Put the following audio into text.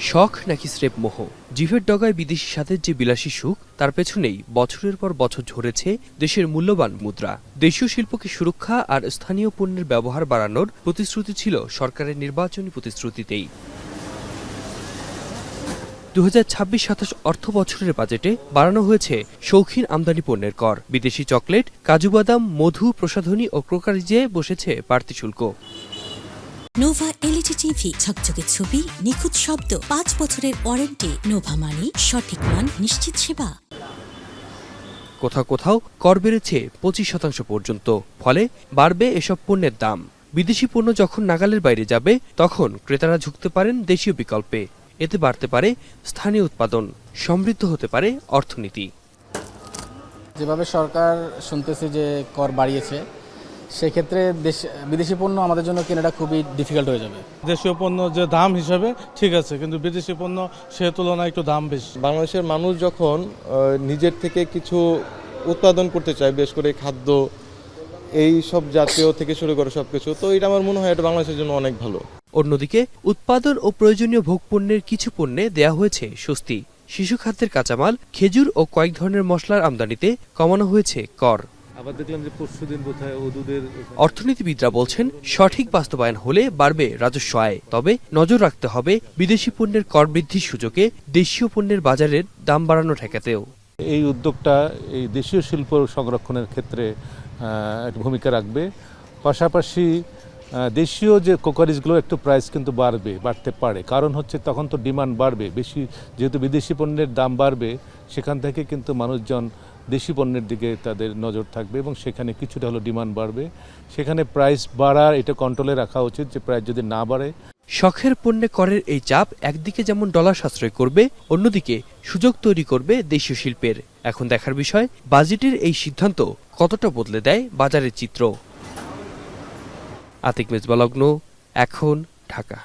শখ নাকি স্রেফ মোহ? জিভের ডগায় বিদেশি স্বাদের যে বিলাসী সুখ, তার পেছনেই বছরের পর বছর ঝরেছে দেশের মূল্যবান মুদ্রা। দেশীয় শিল্পকে সুরক্ষা আর স্থানীয় পণ্যের ব্যবহার বাড়ানোর প্রতিশ্রুতি ছিল সরকারের নির্বাচনী প্রতিশ্রুতিতেই। 2026-27 অর্থ বছরের বাজেটে বাড়ানো হয়েছে শৌখিন আমদানি পণ্যের কর। বিদেশি চকলেট, কাজু বাদাম, মধু, প্রসাধনী ও ক্রোকারিজে বসেছে বাড়তি শুল্ক। নোভা এলইডি টিভি, ঝকঝকে ছবি, নিখুঁত শব্দ, 5 বছরের ওয়ারেন্টি। নোভা মানি সঠিক মান, নিশ্চিত সেবা। কোথাও কোথাও কর বেড়েছে 25% পর্যন্ত, ফলে বাড়বে এসব পণ্যের দাম। বিদেশি পণ্য যখন নাগালের বাইরে যাবে, তখন ক্রেতারা ঝুঁকতে পারেন দেশীয় বিকল্পে। এতে বাড়তে পারে স্থানীয় উৎপাদন, সমৃদ্ধ হতে পারে অর্থনীতি। যেভাবে সরকার শুনতেছে যে কর বাড়িয়েছে, সেক্ষেত্রে বিদেশি পণ্য আমাদের জন্য কেনাটা খুবই ডিফিকাল্ট হয়ে যাবে। দেশীয় পণ্য যে দাম হিসাবে ঠিক আছে, কিন্তু বিদেশি পণ্য সে তুলনায় একটু দাম বেশি। বাংলাদেশের মানুষ যখন নিজের থেকে কিছু উৎপাদন করতে চায়, বেশ করে খাদ্য এই সব জাতীয় থেকে শুরু করে সবকিছু, তো এটা আমার মনে হয় এটা বাংলাদেশের জন্য অনেক ভালো। অন্যদিকে উৎপাদন ও প্রয়োজনীয় ভোগপণ্যের কিছু পণ্যে দেয়া হয়েছে স্বস্তি। শিশু খাদ্যের কাঁচামাল, খেজুর ও কয়েক ধরনের মশলার আমদানিতে কমানো হয়েছে কর। আবার দেখলাম যে পরশুদিন বোধহয় দুধের। অর্থনীতিবিদরা বলছেন, সঠিক বাস্তবায়ন হলে বাড়বে রাজস্ব আয়। তবে নজর রাখতে হবে বিদেশি পণ্যের কর বৃদ্ধির সুযোগে দেশীয় পণ্যের বাজারের দাম বাড়ানো ঠেকাতেও। এই উদ্যোগটা এই দেশীয় শিল্প সংরক্ষণের ক্ষেত্রে একটা ভূমিকা রাখবে। পাশাপাশি দেশীয় যে কোকারিজগুলো একটু প্রাইস কিন্তু বাড়তে পারে, কারণ হচ্ছে তখন তো ডিমান্ড বাড়বে বেশি, যেহেতু বিদেশি পণ্যের দাম বাড়বে, সেখান থেকে কিন্তু মানুষজন দেশি পণ্যের দিকে তাদের নজর থাকবে এবং সেখানে কিছুটা হলো ডিমান্ড বাড়বে। সেখানে প্রাইস বাড়ার এটা কন্ট্রোলে রাখা উচিত, যে প্রাইস যদি না বাড়ে। শখের পণ্যে করের এই চাপ একদিকে যেমন ডলার সাশ্রয় করবে, অন্যদিকে সুযোগ তৈরি করবে দেশীয় শিল্পের। এখন দেখার বিষয়, বাজেটের এই সিদ্ধান্ত কতটা বদলে দেয় বাজারের চিত্র। আতিক মেজবা লগ্ন, এখন, ঢাকা।